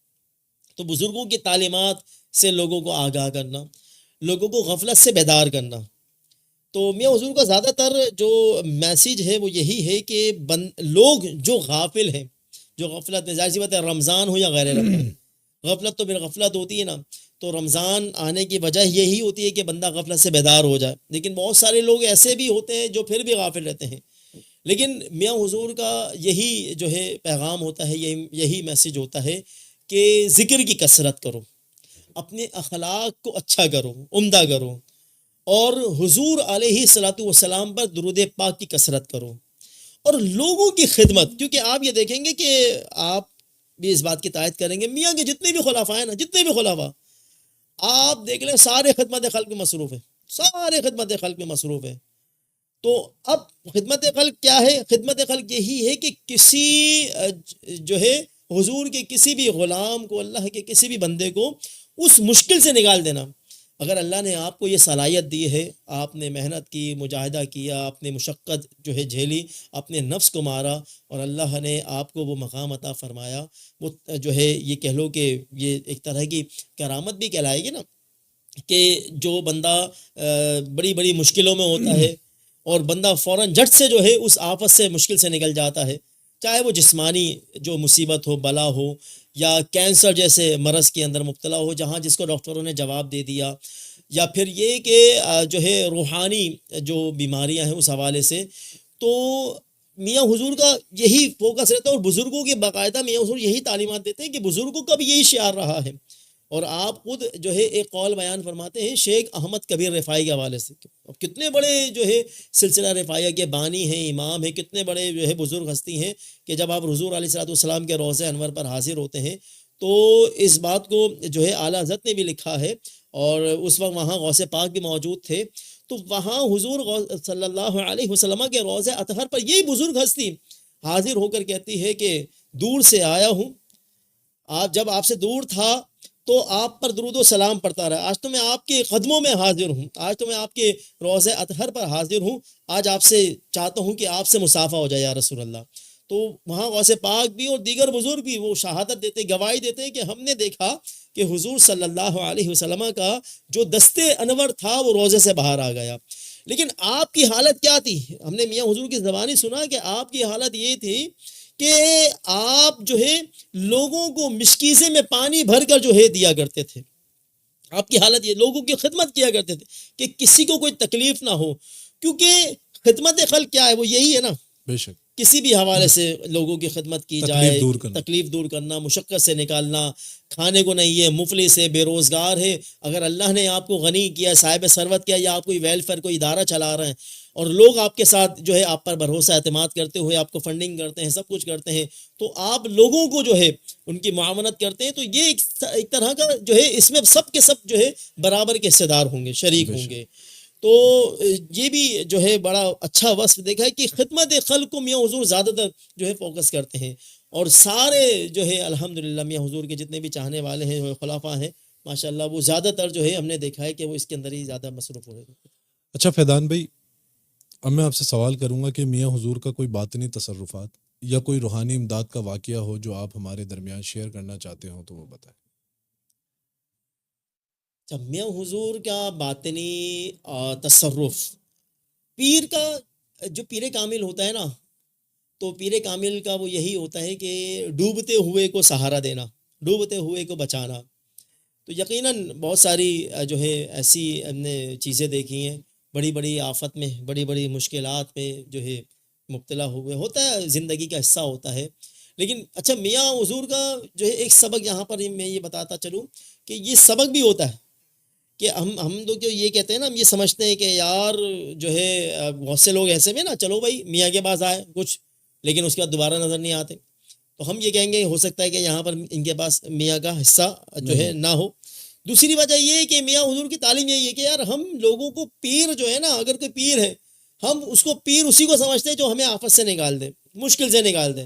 تو بزرگوں کی تعلیمات سے لوگوں کو آگاہ کرنا، لوگوں کو غفلت سے بیدار کرنا. تو میاں حضور کا زیادہ تر جو میسیج ہے وہ یہی ہے کہ لوگ جو غافل ہیں، جو غفلت میں، ظاہر سی بات ہے رمضان ہو یا غیر رمضان، غفلت تو پھر غفلت ہوتی ہے نا. تو رمضان آنے کی وجہ یہی ہوتی ہے کہ بندہ غفلت سے بیدار ہو جائے، لیکن بہت سارے لوگ ایسے بھی ہوتے ہیں جو پھر بھی غافل رہتے ہیں. لیکن میاں حضور کا یہی جو ہے پیغام ہوتا ہے، یہی میسیج ہوتا ہے کہ ذکر کی کثرت کرو، اپنے اخلاق کو اچھا کرو، عمدہ کرو، اور حضور علیہ الصلوۃ والسلام پر درود پاک کی کثرت کرو، اور لوگوں کی خدمت. کیونکہ آپ یہ دیکھیں گے کہ آپ بھی اس بات کی تائید کریں گے، میاں کے جتنے بھی خلفاء ہیں نا، جتنے بھی خلفاء آپ دیکھ لیں سارے خدمت خلق میں مصروف ہیں، سارے خدمت خلق میں مصروف ہیں. تو اب خدمت خلق کیا ہے؟ خدمت خلق یہی ہے کہ کسی جو ہے حضور کے کسی بھی غلام کو، اللہ کے کسی بھی بندے کو اس مشکل سے نکال دینا. اگر اللہ نے آپ کو یہ صلاحیت دی ہے، آپ نے محنت کی، مجاہدہ کیا، آپ نے مشقت جو ہے جھیلی، اپنے نفس کو مارا، اور اللہ نے آپ کو وہ مقام عطا فرمایا، وہ جو ہے یہ کہہ لو کہ یہ ایک طرح کی کرامت بھی کہلائے گی نا، کہ جو بندہ بڑی بڑی مشکلوں میں ہوتا ہے اور بندہ فوراً جھٹ سے جو ہے اس آفت سے، مشکل سے نکل جاتا ہے، چاہے وہ جسمانی جو مصیبت ہو، بلا ہو، یا کینسر جیسے مرض کے اندر مبتلا ہو جہاں جس کو ڈاکٹروں نے جواب دے دیا، یا پھر یہ کہ جو ہے روحانی جو بیماریاں ہیں اس حوالے سے، تو میاں حضور کا یہی فوکس رہتا ہے، اور بزرگوں کے باقاعدہ میاں حضور یہی تعلیمات دیتے ہیں کہ بزرگوں کا بھی یہی شعار رہا ہے. اور آپ خود جو ہے ایک قول بیان فرماتے ہیں شیخ احمد کبیر رفاعی کے حوالے سے. اب کتنے بڑے جو ہے سلسلہ رفاعیہ کے بانی ہیں، امام ہیں، کتنے بڑے جو ہے بزرگ ہستی ہیں کہ جب آپ حضور علیہ الصلوۃ والسلام کے روضہ انور پر حاضر ہوتے ہیں تو اس بات کو جو ہے اعلیٰ حضرت نے بھی لکھا ہے، اور اس وقت وہاں غوث پاک بھی موجود تھے، تو وہاں حضور صلی اللہ علیہ وسلم کے روضہ اطہر پر یہی بزرگ ہستی حاضر ہو کر کہتی ہے کہ دور سے آیا ہوں، جب آپ سے دور تھا تو آپ پر درود و سلام پڑھتا رہا، آج تو میں آپ کے قدموں میں حاضر ہوں، آج تو میں آپ کے روضہ اطہر پر حاضر ہوں، آج آپ سے چاہتا ہوں کہ آپ سے مصافحہ ہو جائے یا رسول اللہ. تو وہاں غوث پاک بھی اور دیگر بزرگ بھی وہ شہادت دیتے، گواہی دیتے ہیں کہ ہم نے دیکھا کہ حضور صلی اللہ علیہ وسلم کا جو دستے انور تھا وہ روضے سے باہر آ گیا. لیکن آپ کی حالت کیا تھی؟ ہم نے میاں حضور کی زبانی سنا کہ آپ کی حالت یہ تھی کہ آپ جو ہے لوگوں کو مشکیزے میں پانی بھر کر جو ہے دیا کرتے تھے. آپ کی حالت یہ، لوگوں کی خدمت کیا کرتے تھے کہ کسی کو کوئی تکلیف نہ ہو، کیونکہ خدمت خلق کیا ہے؟ وہ یہی ہے نا، بے شک کسی بھی حوالے سے لوگوں کی خدمت کی جائے، تکلیف دور کرنا، مشقت سے نکالنا، کھانے کو نہیں ہے، مفلس ہے، بے روزگار ہے، اگر اللہ نے آپ کو غنی کیا، صاحب ثروت کیا، یا آپ کوئی ویلفیئر کوئی ادارہ چلا رہے ہیں اور لوگ آپ کے ساتھ جو ہے آپ پر بھروسہ اعتماد کرتے ہوئے آپ کو فنڈنگ کرتے ہیں، سب کچھ کرتے ہیں، تو آپ لوگوں کو جو ہے ان کی معاونت کرتے ہیں، تو یہ ایک طرح کا جو ہے اس میں سب کے سب جو ہے برابر کے حصے دار ہوں گے، شریک ہوں گے. تو یہ بھی جو ہے بڑا اچھا وصف دیکھا ہے کہ خدمت خلق کو میاں حضور زیادہ تر جو ہے فوکس کرتے ہیں، اور سارے جو ہے الحمدللہ میاں حضور کے جتنے بھی چاہنے والے ہیں، خلافہ ہیں ماشاءاللہ، وہ زیادہ تر جو ہے ہم نے دیکھا ہے کہ وہ اس کے اندر ہی زیادہ مصروف ہو رہے ہیں. اچھا فیضان بھائی، اب میں آپ سے سوال کروں گا کہ میاں حضور کا کوئی باطنی تصرفات یا کوئی روحانی امداد کا واقعہ ہو جو آپ ہمارے درمیان شیئر کرنا چاہتے ہوں تو وہ بتائیں. جب میاں حضور کا باطنی تصرف، پیر کا جو پیر کامل ہوتا ہے نا، تو پیر کامل کا وہ یہی ہوتا ہے کہ ڈوبتے ہوئے کو سہارا دینا، ڈوبتے ہوئے کو بچانا. تو یقیناً بہت ساری جو ہے ایسی ہم نے چیزیں دیکھی ہیں، بڑی بڑی آفت میں، بڑی بڑی مشکلات میں جو ہے مبتلا ہوئے، ہوتا ہے، زندگی کا حصہ ہوتا ہے. لیکن اچھا میاں حضور کا جو ہے ایک سبق یہاں پر میں یہ بتاتا چلوں کہ یہ سبق بھی ہوتا ہے کہ ہم لوگ جو یہ کہتے ہیں نا، ہم یہ سمجھتے ہیں کہ یار جو ہے بہت سے لوگ ایسے میں نا، چلو بھائی میاں کے پاس آئے کچھ، لیکن اس کے بعد دوبارہ نظر نہیں آتے، تو ہم یہ کہیں گے ہو سکتا ہے کہ یہاں پر ان کے پاس میاں کا حصہ جو ہے نہ ہو. دوسری وجہ یہ ہے کہ میاں حضور کی تعلیم یہی ہے کہ یار ہم لوگوں کو پیر جو ہے نا، اگر کوئی پیر ہے ہم اس کو پیر اسی کو سمجھتے ہیں جو ہمیں آفت سے نکال دے، مشکل سے نکال دے.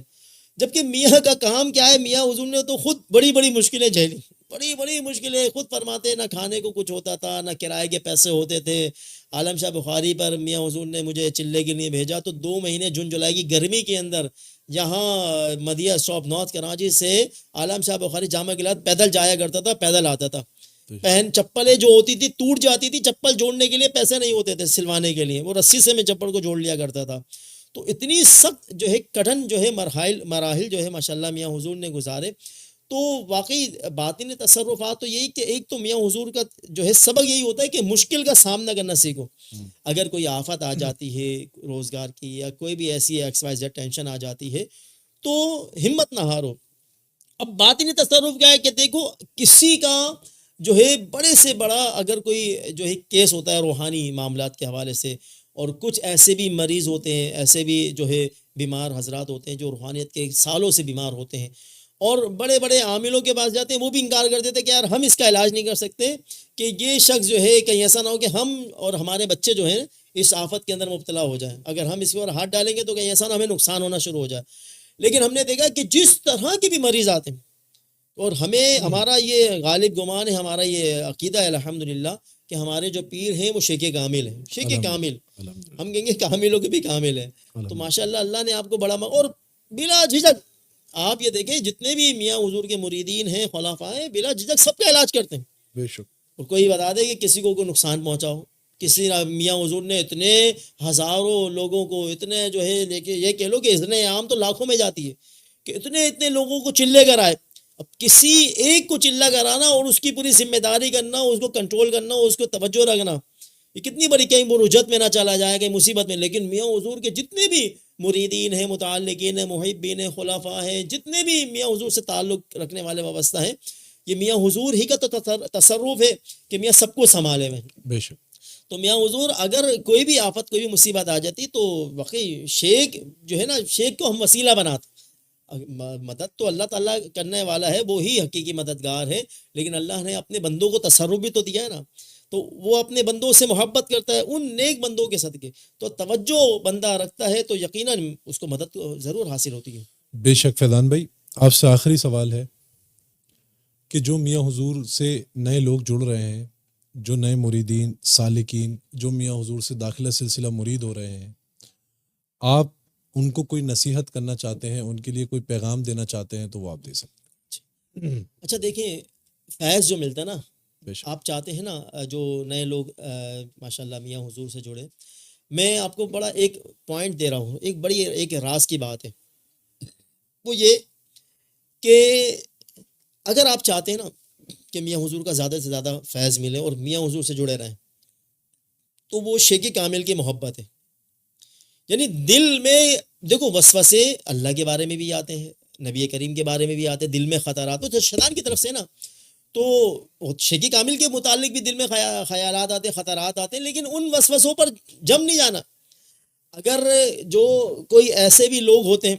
جبکہ میاں کا کام کیا ہے؟ میاں حضور نے تو خود بڑی بڑی مشکلیں جھیلی، بڑی بڑی مشکلیں خود فرماتے، نہ کھانے کو کچھ ہوتا تھا، نہ کرائے کے پیسے ہوتے تھے. عالم شاہ بخاری پر میاں حضور نے مجھے چلے کے لیے بھیجا تو 2 مہینے جون جولائی کی گرمی کے اندر یہاں مدیہ اسٹاپ نارتھ کراچی سے عالم شاہ بخاری جامع گلاد پیدل جایا کرتا تھا، پیدل آتا تھا. پہن چپلیں جو ہوتی تھی ٹوٹ جاتی تھی، چپل جوڑنے کے لیے پیسے نہیں ہوتے تھے سلوانے کے لیے، وہ رسی سے میں چپل کو جوڑ لیا کرتا تھا. تو اتنی سخت جو ہے کٹھن جو ہے مراحل جو ہے ماشاءاللہ میاں حضور نے گزارے. تو واقعی باطنی تصرفات تو یہی کہ ایک تو میاں حضور کا جو ہے سبق یہی ہوتا ہے کہ مشکل کا سامنا کرنا سیکھو. اگر کوئی آفت آ جاتی ہے روزگار کی، یا کوئی بھی ایسی ایکس وائی زیڈ ٹینشن آ جاتی ہے، تو ہمت نہ ہارو. اب باطنی تصرف کیا ہے کہ دیکھو کسی کا جو ہے بڑے سے بڑا اگر کوئی جو ہے کیس ہوتا ہے روحانی معاملات کے حوالے سے، اور کچھ ایسے بھی مریض ہوتے ہیں، ایسے بھی جو ہے بیمار حضرات ہوتے ہیں جو روحانیت کے سالوں سے بیمار ہوتے ہیں، اور بڑے بڑے عاملوں کے پاس جاتے ہیں، وہ بھی انکار کر دیتے کہ یار ہم اس کا علاج نہیں کر سکتے، کہ یہ شخص جو ہے کہیں ایسا نہ ہو کہ ہم اور ہمارے بچے جو ہیں اس آفت کے اندر مبتلا ہو جائیں، اگر ہم اس پر ہاتھ ڈالیں گے تو کہیں ایسا نہ ہمیں نقصان ہونا شروع ہو جائے. لیکن ہم نے دیکھا کہ جس طرح کے بھی مریض آتے ہیں، اور ہمیں ہمارا یہ غالب گمان ہے، ہمارا یہ عقیدہ ہے الحمدللہ کہ ہمارے جو پیر ہیں وہ شیخ کامل ہیں، شیخ کامل، ہم کہیں گے کاملوں کے بھی کامل ہیں. تو ماشاءاللہ اللہ نے آپ کو بڑا اور بلا جھجک آپ یہ دیکھیں جتنے بھی میاں حضور کے مریدین ہیں، خلفاء ہیں، بلا جھجک سب کا علاج کرتے ہیں. بے شک. اور کوئی بتا دے کہ کسی کو کوئی نقصان پہنچا ہو، کسی میاں حضور نے اتنے ہزاروں لوگوں کو اتنے جو ہے لے کے، یہ کہہ لو کہ اتنے عام تو لاکھوں میں جاتی ہے کہ اتنے لوگوں کو چلے کر آئے. اب کسی ایک کو چلا کرانا اور اس کی پوری ذمہ داری کرنا، اس کو کنٹرول کرنا، اس کو توجہ رکھنا، یہ کتنی بڑی کہیں برجت میں نہ چلا جائے، کہیں مصیبت میں. لیکن میاں حضور کے جتنے بھی مریدین ہیں، متعلقین ہیں، محبین ہیں، خلفاء ہیں، جتنے بھی میاں حضور سے تعلق رکھنے والے وابستہ ہیں، یہ میاں حضور ہی کا تو تصرف ہے کہ میاں سب کو سنبھالے ہوئے ہیں. بے شک. تو میاں حضور اگر کوئی بھی آفت، کوئی بھی مصیبت آ جاتی تو واقعی شیخ جو ہے نا، شیخ کو ہم وسیلہ بناتے. مدد تو اللہ تعالیٰ کرنے والا ہے، وہ ہی حقیقی مددگار ہے، لیکن اللہ نے اپنے بندوں کو تصرف بھی تو دیا ہے نا، تو وہ اپنے بندوں سے محبت کرتا ہے ان نیک بندوں کے صدقے. تو توجہ بندہ رکھتا ہے تو یقیناً اس کو مدد ضرور حاصل ہوتی ہے. بے شک. فیضان بھائی، آپ سے آخری سوال ہے کہ جو میاں حضور سے نئے لوگ جڑ رہے ہیں، جو نئے مریدین سالکین جو میاں حضور سے داخلہ سلسلہ مرید ہو رہے ہیں، آپ ان کو کوئی نصیحت کرنا چاہتے ہیں، ان کے لیے کوئی پیغام دینا چاہتے ہیں تو وہ آپ دے سکتے ہیں. اچھا دیکھیں، فیض جو ملتا ہے نا، بے شک. آپ چاہتے ہیں نا جو نئے لوگ ماشاءاللہ میاں حضور سے جڑے، میں آپ کو بڑا ایک پوائنٹ دے رہا ہوں، ایک بڑی ایک راز کی بات ہے. وہ یہ کہ اگر آپ چاہتے ہیں نا کہ میاں حضور کا زیادہ سے زیادہ فیض ملے اور میاں حضور سے جڑے رہیں، تو وہ شیخ کامل کی محبت ہے. یعنی دل میں دیکھو وسوسے اللہ کے بارے میں بھی آتے ہیں، نبی کریم کے بارے میں بھی آتے ہیں، دل میں خطرات تو شیطان کی طرف سے نا، تو شیخ کامل کے متعلق بھی دل میں خیالات آتے ہیں، خطرات آتے ہیں، لیکن ان وسوسوں پر جم نہیں جانا. اگر جو کوئی ایسے بھی لوگ ہوتے ہیں،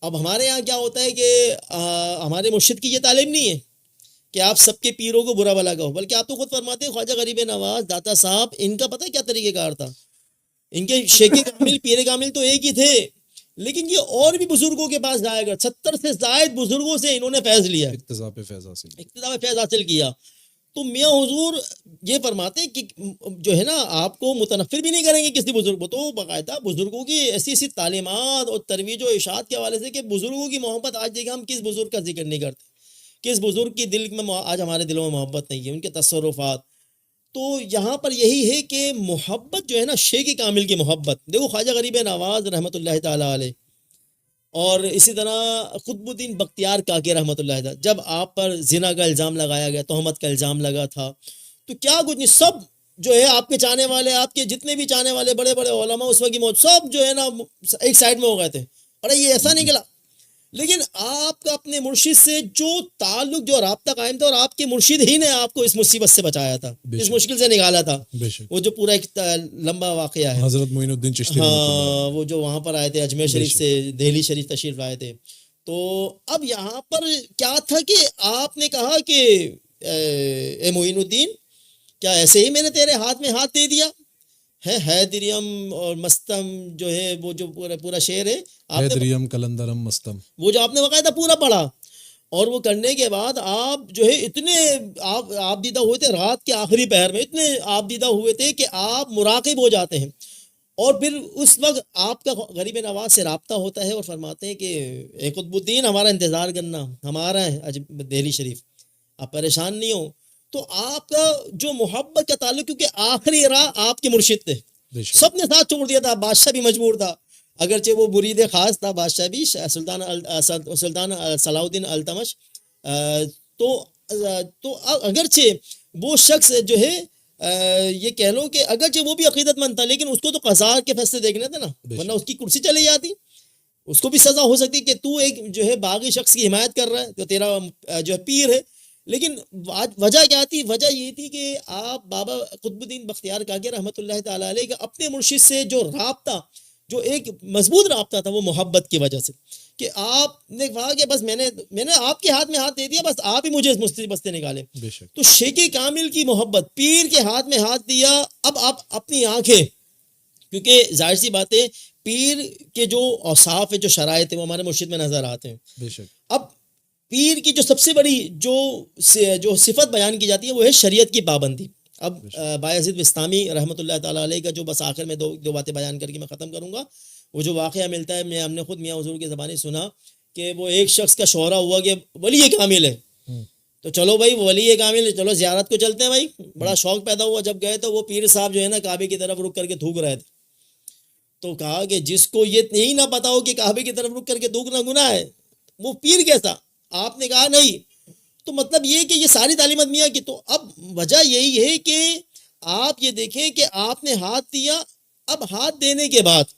اب ہمارے یہاں کیا ہوتا ہے کہ ہمارے مرشد کی یہ تعلیم نہیں ہے کہ آپ سب کے پیروں کو برا بھلا کہو، بلکہ آپ تو خود فرماتے ہیں خواجہ غریب نواز داتا صاحب، ان کا پتہ کیا طریقہ کار تھا، ان کے شیخ کامل پیر کامل تو ایک ہی تھے، لیکن یہ اور بھی بزرگوں کے پاس جایا گیا، 70 سے زائد بزرگوں سے انہوں نے فیض لیا، اقتضاء پہ فیض حاصل کیا. تو میاں حضور یہ فرماتے ہیں کہ جو ہے نا آپ کو متنفر بھی نہیں کریں گے کسی بزرگ کو، تو باقاعدہ بزرگوں کی ایسی ایسی تعلیمات اور ترویج و ارشاد کے حوالے سے کہ بزرگوں کی محبت، آج دیکھیں ہم کس بزرگ کا ذکر نہیں کرتے، کس بزرگ کی دل میں آج ہمارے دلوں میں محبت نہیں ہے، ان کے تصرفات. تو یہاں پر یہی ہے کہ محبت جو ہے نا شیخ کامل کی محبت. دیکھو خواجہ غریب نواز رحمۃ اللہ تعالیٰ علیہ، اور اسی طرح قطب الدین بختیار کاکی رحمۃ اللہ علیہ، جب آپ پر زنا کا الزام لگایا گیا، تہمت کا الزام لگا تھا، تو کیا کچھ نہیں، سب جو ہے آپ کے چاہنے والے، آپ کے جتنے بھی چاہنے والے بڑے بڑے علماء اس وقت کی موت، سب جو ہے نا ایک سائڈ میں ہو گئے تھے. ارے یہ ایسا نکلا، لیکن آپ کا اپنے مرشد سے جو تعلق، جو رابطہ قائم تھا، اور آپ کے مرشد ہی نے آپ کو اس مصیبت سے بچایا تھا، اس مشکل سے نکالا تھا. وہ جو پورا ایک لمبا واقعہ ہے، حضرت معین الدین چشتی، ہاں، وہ جو وہاں پر آئے تھے اجمیر شریف سے دہلی شریف تشریف لائے تھے. تو اب یہاں پر کیا تھا کہ آپ نے کہا کہ اے معین الدین، کیا ایسے ہی میں نے تیرے ہاتھ میں ہاتھ دے دیا ہے؟ حیدریم اور مستم جو ہے، وہ جو پورا شعر ہے، حیدریم کلندرم مستم، وہ جو آپ نے باقاعدہ پورا پڑھا، اور وہ کرنے کے بعد آپ جو ہے اتنے آپ دیدہ ہوئے تھے، رات کے آخری پہر میں اتنے آپ دیدہ ہوئے تھے کہ آپ مراقب ہو جاتے ہیں. اور پھر اس وقت آپ کا غریب نواز سے رابطہ ہوتا ہے اور فرماتے ہیں کہ اے قطب الدین، ہمارا انتظار کرنا، ہمارا ہے دہلی شریف، آپ پریشان نہیں ہو. تو آپ کا جو محبت کا تعلق، کیونکہ آخری راہ آپ کے مرشد تھے، سب نے ساتھ چھوڑ دیا تھا، بادشاہ بھی مجبور تھا، اگرچہ وہ مرید خاص تھا، بادشاہ بھی سلطان صلاح الدین التمش، تو اگرچہ وہ شخص جو ہے یہ کہہ لو کہ اگرچہ وہ بھی عقیدت مند تھا، لیکن اس کو تو قضا کے فیصلے دیکھنے تھے نا، ورنہ اس کی کرسی چلی جاتی، اس کو بھی سزا ہو سکتی کہ تو ایک جو ہے باغی شخص کی حمایت کر رہا ہے جو تیرا جو ہے پیر ہے. لیکن وجہ کیا تھی؟ وجہ یہ تھی کہ آپ بابا قطب الدین بختیار کاکی رحمۃ اللہ تعالیٰ علیہ کا اپنے مرشد سے جو رابطہ، جو ایک مضبوط رابطہ تھا، وہ محبت کی وجہ سے، کہ آپ نے کہا کہ بس میں نے آپ کے ہاتھ میں ہاتھ دے دیا، بس آپ ہی مجھے اس مصیبت سے نکالیں. تو شیخ کامل کی محبت، پیر کے ہاتھ میں ہاتھ دیا. اب آپ اپنی آنکھیں، کیونکہ ظاہر سی بات ہے پیر کے جو اوصاف ہے، جو شرائط ہے، وہ ہمارے مرشد میں نظر آتے ہیں. اب پیر کی جو سب سے بڑی جو صفت بیان کی جاتی ہے وہ ہے شریعت کی پابندی. اب بایزید بستامی رحمۃ اللہ تعالیٰ علیہ کا جو بس آخر میں دو باتیں بیان کر کے میں ختم کروں گا. وہ جو واقعہ ملتا ہے، ہم نے خود میاں حضور کی زبانی سنا کہ وہ ایک شخص کا شہرہ ہوا کہ ولی کامل ہے، تو چلو بھائی ولی کامل ہے، چلو زیارت کو چلتے ہیں بھائی. بڑا شوق پیدا ہوا، جب گئے تو وہ پیر صاحب جو ہے نا کعبے کی طرف رک کر کے تھوک رہے تھے. تو کہا کہ جس کو یہ نہیں نہ پتا ہو کہ کعبے کی طرف رک کر کے تھوکنا گناہ ہے، وہ پیر کیسا؟ آپ نے کہا نہیں، تو مطلب یہ کہ یہ ساری تعلیمات میاں کی. تو اب وجہ یہی ہے کہ آپ یہ دیکھیں کہ آپ نے ہاتھ دیا، اب ہاتھ دینے کے بعد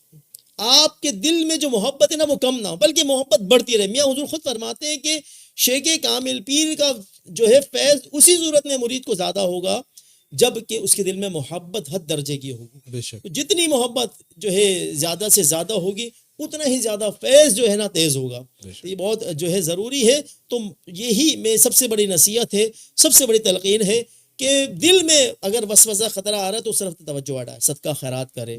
آپ کے دل میں جو محبت ہے نا وہ کم نہ ہو بلکہ محبت بڑھتی رہے. میاں حضور خود فرماتے ہیں کہ شیخ کامل پیر کا جو ہے فیض اسی صورت میں مرید کو زیادہ ہوگا جب کہ اس کے دل میں محبت حد درجے کی ہوگی. بے شک. تو جتنی محبت جو ہے زیادہ سے زیادہ ہوگی اتنا ہی زیادہ فیض جو ہے نا تیز ہوگا. تو یہ بہت جو ہے ضروری ہے. تو یہی میں سب سے بڑی نصیحت ہے، سب سے بڑی تلقین ہے کہ دل میں اگر وسوسہ خطرہ آ رہا ہے تو صرف توجہ ہٹائے، صدقہ خیرات کرے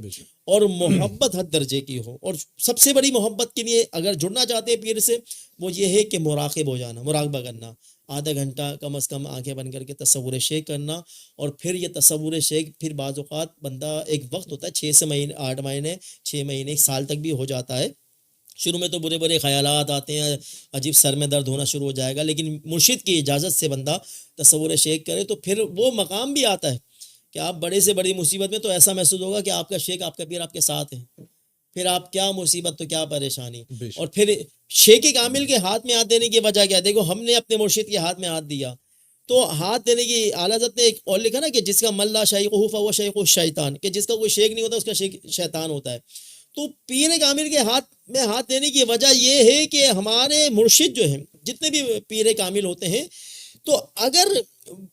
اور محبت حد درجے کی ہو. اور سب سے بڑی محبت کے لیے اگر جڑنا چاہتے ہیں پیر سے وہ یہ ہے کہ مراقب ہو جانا، مراقبہ کرنا، آدھا گھنٹہ کم از کم آنکھیں بند کر کے تصور شیخ کرنا. اور پھر یہ تصور شیخ پھر بعض اوقات بندہ ایک وقت ہوتا ہے 6 سے 8 مہینے 6 مہینے 1 سال تک بھی ہو جاتا ہے. شروع میں تو برے برے خیالات آتے ہیں، عجیب سر میں درد ہونا شروع ہو جائے گا، لیکن مرشد کی اجازت سے بندہ تصور شیخ کرے تو پھر وہ مقام بھی آتا ہے کہ آپ بڑے سے بڑی مصیبت میں تو ایسا محسوس ہوگا کہ آپ کا شیخ آپ کا پیر آپ کے ساتھ ہے. پھر آپ کیا مصیبت تو کیا پریشانی. اور پھر شیخ کامل کے ہاتھ میں ہاتھ دینے کی وجہ کیا؟ دیکھو ہم نے اپنے مرشد کے ہاتھ میں ہاتھ دیا تو ہاتھ دینے کی اعلیٰ حضرت نے ایک اور لکھا نا کہ جس کا ملا شیخ فہو شیخ الشیطان، کہ جس کا کوئی شیخ نہیں ہوتا اس کا شیخ شیطان ہوتا ہے. تو پیر کامل کے ہاتھ میں ہاتھ دینے کی وجہ یہ ہے کہ ہمارے مرشد جو ہیں جتنے بھی پیر کامل ہوتے ہیں تو اگر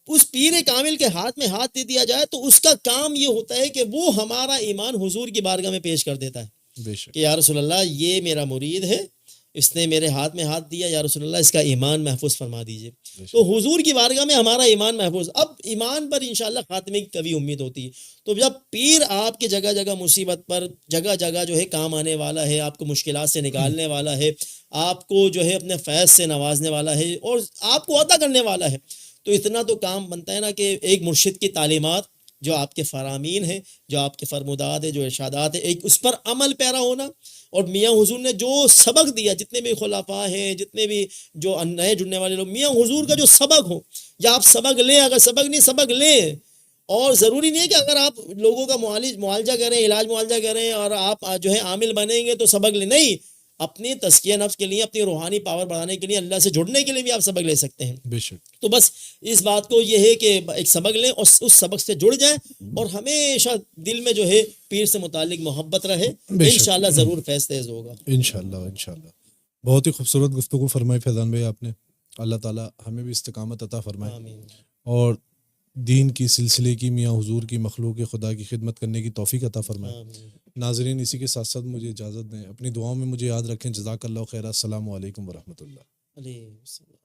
اس پیر کامل کے ہاتھ میں ہاتھ دے دیا جائے تو اس کا کام یہ ہوتا ہے کہ وہ ہمارا ایمان حضور کی بارگاہ میں پیش کر دیتا ہے کہ یا رسول اللہ یہ میرا مرید ہے، اس نے میرے ہاتھ میں ہاتھ دیا، یا رسول اللہ اس کا ایمان محفوظ فرما دیجئے. تو حضور کی بارگاہ میں ہمارا ایمان محفوظ. اب ایمان پر انشاءاللہ خاتمے کی کبھی امید ہوتی ہے. تو جب پیر آپ کے جگہ جگہ مصیبت پر جگہ جگہ جو ہے کام آنے والا ہے، آپ کو مشکلات سے نکالنے والا ہے، آپ کو جو ہے اپنے فیض سے نوازنے والا ہے اور آپ کو عطا کرنے والا ہے، تو اتنا تو کام بنتا ہے نا کہ ایک مرشد کی تعلیمات جو آپ کے فرامین ہیں، جو آپ کے فرمودات ہیں، جو ارشادات ہیں، ایک اس پر عمل پیرا ہونا. اور میاں حضور نے جو سبق دیا، جتنے بھی خلفاء ہیں، جتنے بھی جو نئے جڑنے والے لوگ، میاں حضور کا جو سبق ہو یا آپ سبق لیں، اگر سبق نہیں سبق لیں. اور ضروری نہیں ہے کہ اگر آپ لوگوں کا معالجہ کریں، علاج معالجہ کریں اور آپ جو ہے عامل بنیں گے تو سبق لیں، نہیں، اپنی تزکیہ نفس کے لیے، اپنی روحانی پاور بڑھانے کے لیے، اللہ سے جڑنے کے لیے بھی آپ سبق لے سکتے ہیں. بے شک. تو بس اس بات کو یہ ہے کہ ایک سبق لیں اور اس سبق سے جڑ جائیں اور ہمیشہ دل میں جو ہے پیر سے متعلق محبت رہے، انشاءاللہ ضرور فیض تیز ہوگا. انشاءاللہ. بہت ہی خوبصورت گفتگو فرمائی فیضان بھائی آپ نے. اللہ تعالیٰ ہمیں بھی استقامت عطا فرمائے. آمین. اور دین کی سلسلے کی، میاں حضور کی، مخلوق خدا کی خدمت کرنے کی توفیق عطا فرمائے. آمین. ناظرین اسی کے ساتھ ساتھ مجھے اجازت دیں، اپنی دعاؤں میں مجھے یاد رکھیں. جزاک اللہ خیر. السلام علیکم ورحمۃ اللہ. علیہ السلام.